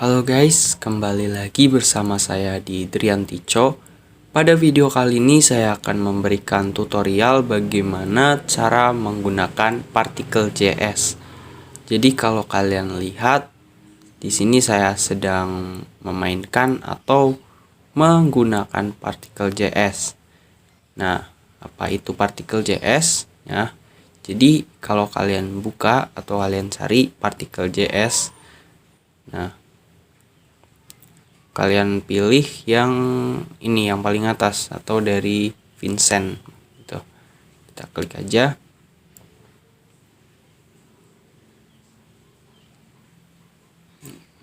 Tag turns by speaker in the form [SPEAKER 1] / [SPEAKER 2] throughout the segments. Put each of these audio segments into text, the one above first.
[SPEAKER 1] Halo guys, kembali lagi bersama saya di Driantico. Pada video kali ini saya akan memberikan tutorial bagaimana cara menggunakan Particle.js. Jadi kalau kalian lihat di sini saya sedang memainkan atau menggunakan Particle.js. Nah, apa itu Particle.js? Ya. Jadi kalau kalian buka atau kalian cari Particle.js, nah kalian pilih yang ini yang paling atas atau dari Vincent gitu. Kita klik aja.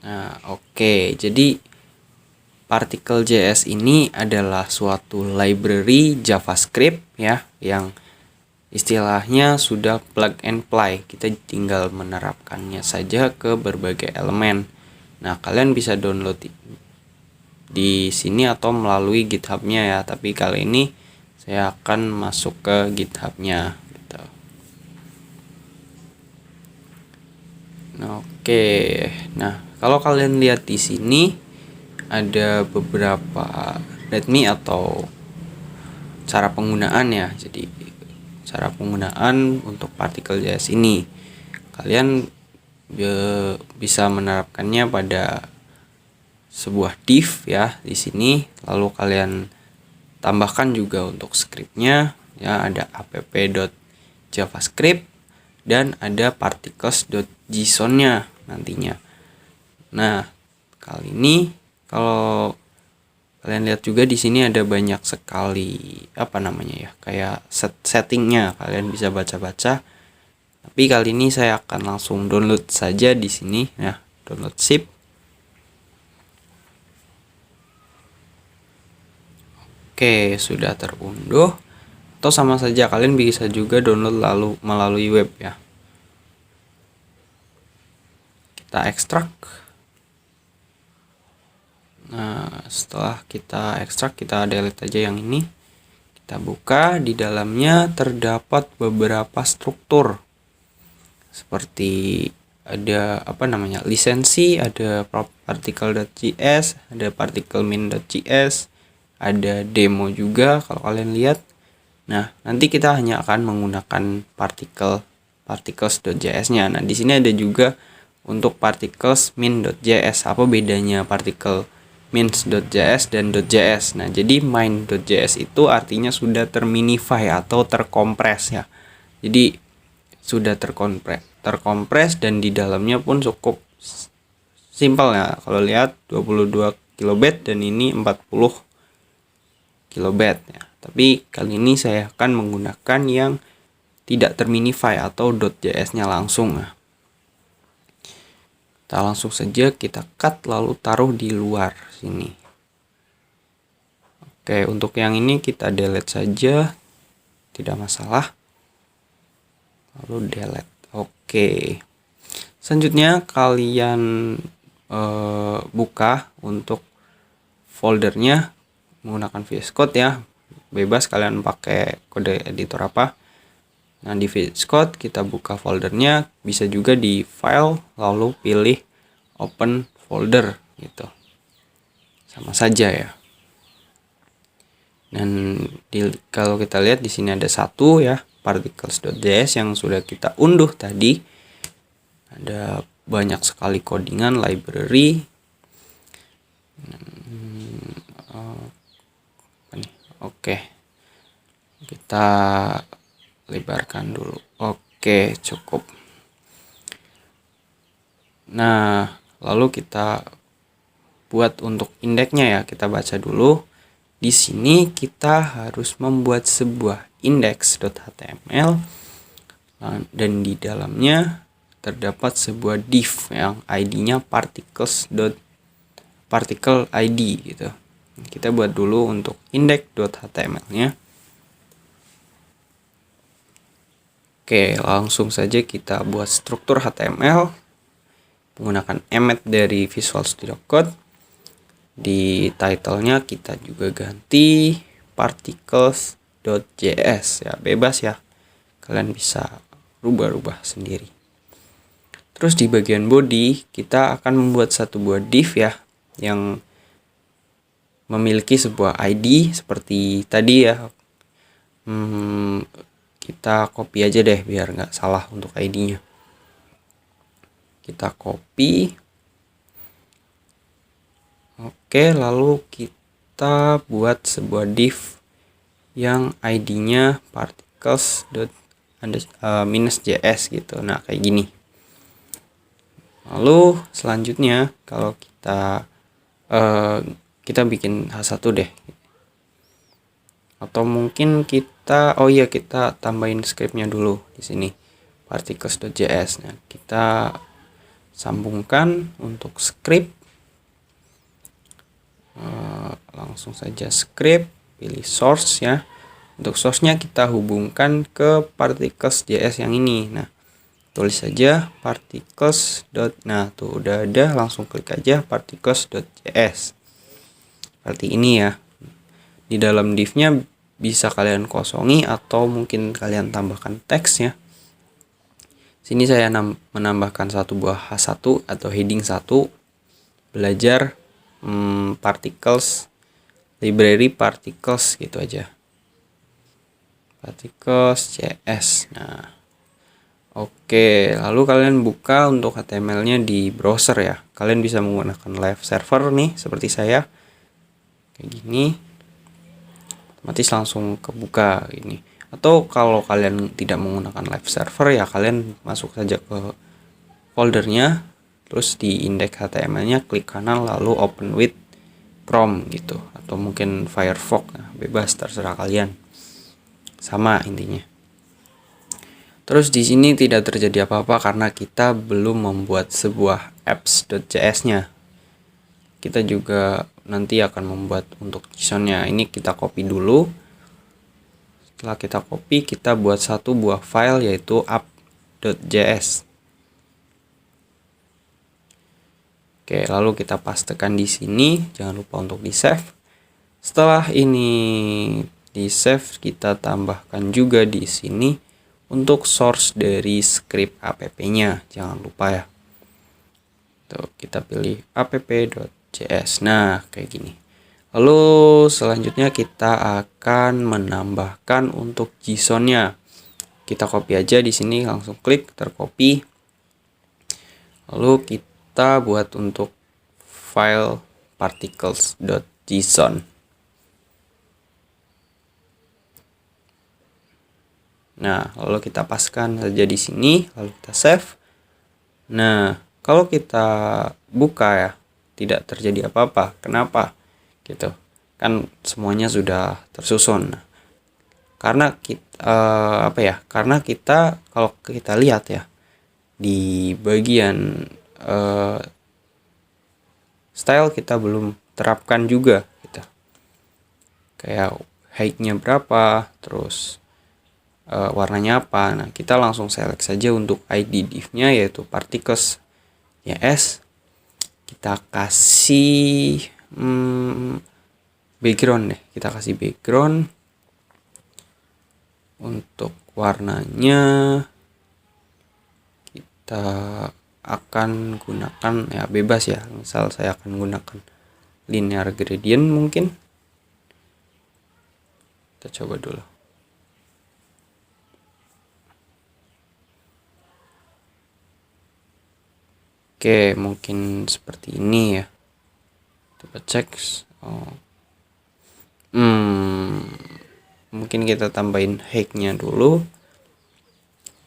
[SPEAKER 1] Nah, oke. Jadi Particle.js ini adalah suatu library JavaScript ya yang istilahnya sudah plug and play. Kita tinggal menerapkannya saja ke berbagai elemen. Nah, kalian bisa download di sini atau melalui GitHub-nya ya, tapi kali ini saya akan masuk ke GitHub-nya gitu. Nah, oke. Nah, kalau kalian lihat di sini ada beberapa readme atau cara penggunaan ya. Jadi cara penggunaan untuk Particle.js ini kalian bisa menerapkannya pada sebuah div ya di sini, lalu kalian tambahkan juga untuk scriptnya ya, ada app.javascript dan ada particles.json-nya nantinya. Nah, kali ini kalau kalian lihat juga di sini ada banyak sekali kayak settingnya, kalian bisa baca-baca. Tapi kali ini saya akan langsung download saja di sini ya, download zip. Oke, sudah terunduh. Atau sama saja kalian bisa juga download melalui web ya. Kita ekstrak. Nah, setelah kita ekstrak, kita delete aja yang ini. Kita buka, di dalamnya terdapat beberapa struktur. Seperti ada lisensi, ada particle.js, ada particle.min.js, ada demo juga kalau kalian lihat. Nah, nanti kita hanya akan menggunakan particles.js-nya. Nah, di sini ada juga untuk particles.min.js. Apa bedanya particle.min.js dan .js? Nah, jadi min.js itu artinya sudah terminify atau terkompres ya. Jadi sudah terkompres dan di dalamnya pun cukup simpel ya. Kalau lihat 22 kilobit dan ini 40 kilobit ya. Tapi kali ini saya akan menggunakan yang tidak terminify atau .js-nya langsung ya. Kita langsung saja kita cut lalu taruh di luar sini. Oke, untuk yang ini kita delete saja, tidak masalah. Lalu delete. Oke. Selanjutnya kalian buka untuk foldernya menggunakan VS Code ya. Bebas kalian pakai kode editor apa. Nah, di VS Code kita buka foldernya, bisa juga di file lalu pilih open folder gitu. Sama saja ya. Dan kalau kita lihat di sini ada satu ya, particles.js yang sudah kita unduh tadi. Ada banyak sekali codingan library. Oke, kita lebarkan dulu. Oke, cukup. Nah, lalu kita buat untuk indeksnya ya, kita baca dulu. Di sini kita harus membuat sebuah index.html dan di dalamnya terdapat sebuah div yang ID-nya particle ID gitu. Kita buat dulu untuk index.html-nya. Oke, langsung saja kita buat struktur HTML menggunakan emmet dari Visual Studio Code. Di title-nya kita juga ganti particles.js ya, bebas ya. Kalian bisa rubah-rubah sendiri. Terus di bagian body kita akan membuat satu buah div ya, yang memiliki sebuah ID seperti tadi ya. Kita copy aja deh biar nggak salah untuk ID-nya. Kita copy. Oke, lalu kita buat sebuah div yang ID-nya particles.-js gitu. Nah, kayak gini. Lalu selanjutnya kalau kita bikin H1 deh. Atau mungkin kita tambahin scriptnya dulu di sini, particles.js. Nah, kita sambungkan untuk script. Langsung saja script, pilih source ya. Untuk source-nya kita hubungkan ke particles.js yang ini. Nah, tulis saja particles. Nah, tuh udah ada, langsung klik aja particles.js. Seperti ini ya. Di dalam div-nya bisa kalian kosongi atau mungkin kalian tambahkan teks ya. Sini saya menambahkan satu buah H1 atau heading 1, belajar particles, library particles gitu aja. Particles JS. Nah, oke, lalu kalian buka untuk HTML-nya di browser ya. Kalian bisa menggunakan live server nih seperti saya. Kayak gini. Otomatis langsung kebuka ini. Atau kalau kalian tidak menggunakan live server ya kalian masuk saja ke foldernya, terus di index HTML-nya klik kanan lalu open with Chrome gitu, atau mungkin Firefox. Nah, bebas terserah kalian. Sama intinya. Terus di sini tidak terjadi apa-apa karena kita belum membuat sebuah apps.js-nya. Kita juga nanti akan membuat untuk JSON-nya. Ini kita copy dulu. Setelah kita copy, kita buat satu buah file yaitu app.js. Oke, lalu kita pastekan di sini. Jangan lupa untuk di save. Setelah ini di save, kita tambahkan juga di sini untuk source dari script app-nya. Jangan lupa ya. Tuh, kita pilih app.js. Nah, kayak gini. Lalu selanjutnya kita akan menambahkan untuk JSON-nya. Kita copy aja di sini, langsung klik tercopy. Lalu kita buat untuk file particles.json. Nah, lalu kita paskan saja di sini, lalu kita save. Nah, kalau kita buka ya, tidak terjadi apa-apa. Kenapa? Gitu. Kan semuanya sudah tersusun. Nah, karena kita Karena kita kalau kita lihat ya di bagian style kita belum terapkan juga gitu. Kayak height-nya berapa, terus warnanya apa. Nah, kita langsung select saja untuk ID div-nya yaitu particles JS. Kita kasih background deh. Kita kasih background. Untuk warnanya kita akan gunakan ya bebas ya. Misal saya akan gunakan linear gradient mungkin. Kita coba dulu. Oke, mungkin seperti ini ya. Coba cek. Mungkin kita tambahin height-nya dulu.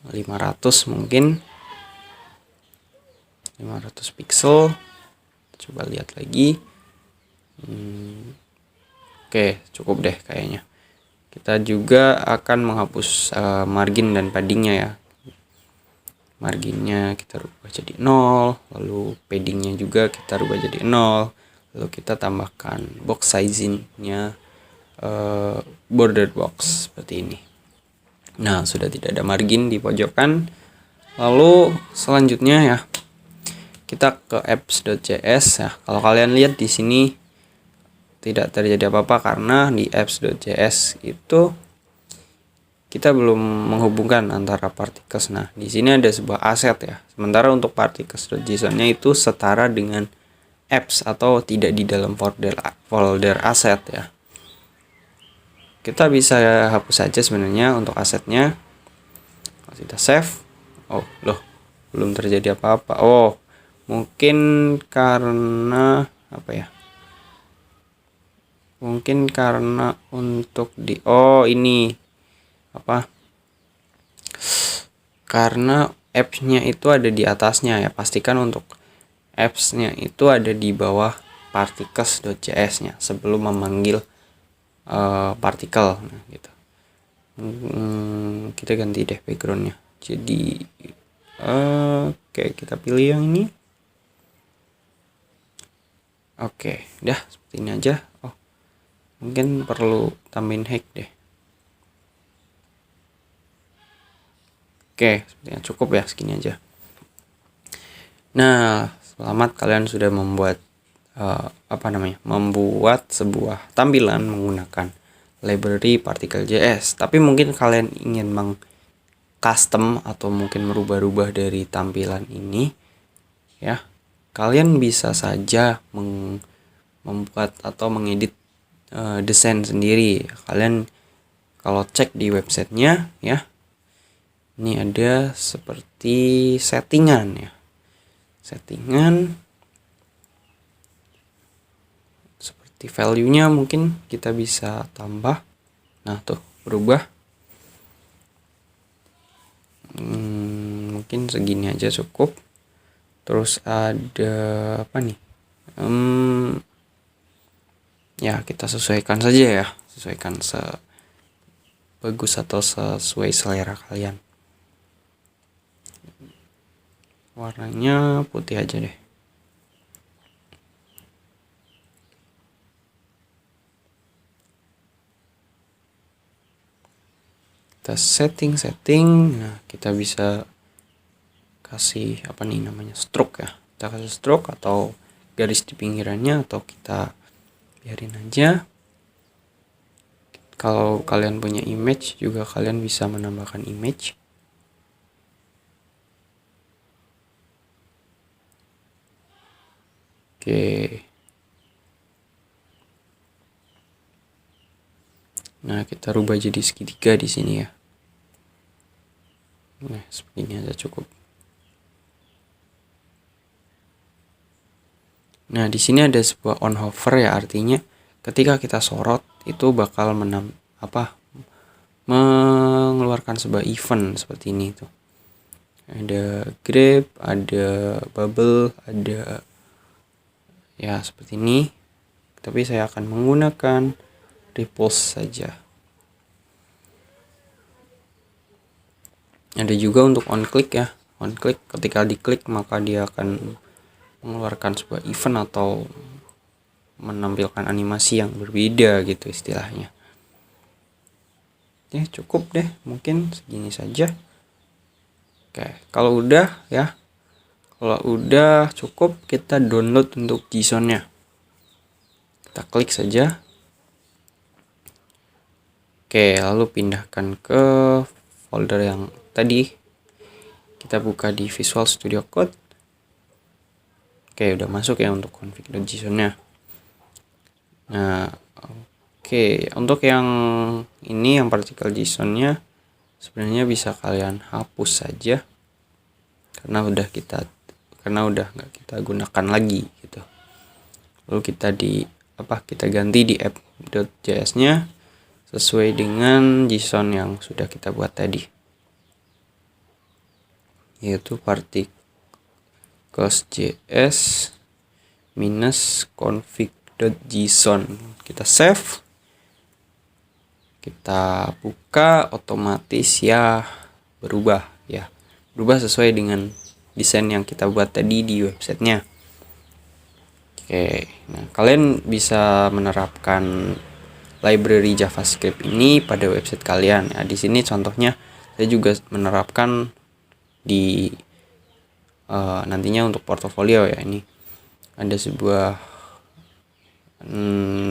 [SPEAKER 1] 500 mungkin. 500 pixel. Coba lihat lagi. Oke, cukup deh kayaknya. Kita juga akan menghapus margin dan paddingnya ya. Marginnya kita rubah jadi 0, lalu paddingnya juga kita rubah jadi 0, lalu kita tambahkan box sizing-nya border box seperti ini. Nah, sudah tidak ada margin di pojokan. Lalu selanjutnya ya kita ke apps.js ya. Kalau kalian lihat di sini tidak terjadi apa-apa karena di apps.js itu kita belum menghubungkan antara particles. Nah, di sini ada sebuah aset ya. Sementara untuk particles.json-nya itu setara dengan apps atau tidak di dalam folder aset ya. Kita bisa hapus saja sebenarnya untuk asetnya. Kalau kita save, oh loh, belum terjadi apa-apa. Oh, mungkin karena apa ya? Mungkin karena untuk ini apa? Karena apps-nya itu ada di atasnya ya. Pastikan untuk apps-nya itu ada di bawah particles.js-nya sebelum memanggil particle. Nah, gitu. Kita ganti deh background-nya. Jadi oke, kita pilih yang ini. Oke, dah seperti ini aja. Oh, mungkin perlu tambahin hack deh. Oke, sepertinya cukup ya, segini aja. Nah, selamat kalian sudah membuat membuat sebuah tampilan menggunakan library particle.js. Tapi mungkin kalian ingin custom atau mungkin merubah-rubah dari tampilan ini ya. Kalian bisa saja membuat atau mengedit desain sendiri. Kalian kalau cek di websitenya ya, ini ada seperti settingan ya. Settingan seperti value-nya mungkin kita bisa tambah. Nah, tuh berubah. Mungkin segini aja cukup. Terus ada apa nih? Ya kita sesuaikan saja ya. Sesuaikan sebagus atau sesuai selera kalian. Warnanya putih aja deh. Kita setting. Nah, kita bisa kasih apa nih namanya, stroke ya. Kita kasih stroke atau garis di pinggirannya, atau kita biarin aja. Kalau kalian punya image juga kalian bisa menambahkan image. Oke. Nah, kita rubah jadi segitiga di sini ya. Nah, seperti ini aja cukup. Nah, di sini ada sebuah on hover ya, artinya ketika kita sorot itu bakal mengeluarkan sebuah event seperti ini tuh. Ada grab, ada bubble, ada ya seperti ini. Tapi saya akan menggunakan repost saja. Ada juga untuk on click ya. On click, ketika diklik maka dia akan mengeluarkan sebuah event atau menampilkan animasi yang berbeda gitu istilahnya. Ya cukup deh, mungkin segini saja. Oke, kalau udah cukup, kita download untuk JSON-nya. Kita klik saja. Oke, lalu pindahkan ke folder yang tadi. Kita buka di Visual Studio Code. Oke, udah masuk ya untuk config.json-nya. Nah, oke, untuk yang ini, yang particle JSON-nya sebenarnya bisa kalian hapus saja karena udah nggak kita gunakan lagi gitu. Lalu kita ganti di app.js-nya sesuai dengan JSON yang sudah kita buat tadi, yaitu particles.js minus config.json. Kita save, kita buka, otomatis ya berubah sesuai dengan desain yang kita buat tadi di websitenya. Oke, nah kalian bisa menerapkan library JavaScript ini pada website kalian. Nah, di sini contohnya saya juga menerapkan di nantinya untuk portofolio ya. Ini ada sebuah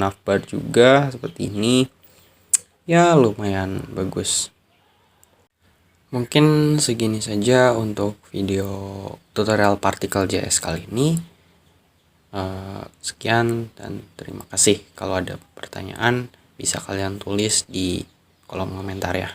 [SPEAKER 1] navbar juga seperti ini. Ya lumayan bagus. Mungkin segini saja untuk video tutorial Particle JS kali ini. Sekian dan terima kasih. Kalau ada pertanyaan bisa kalian tulis di kolom komentar ya.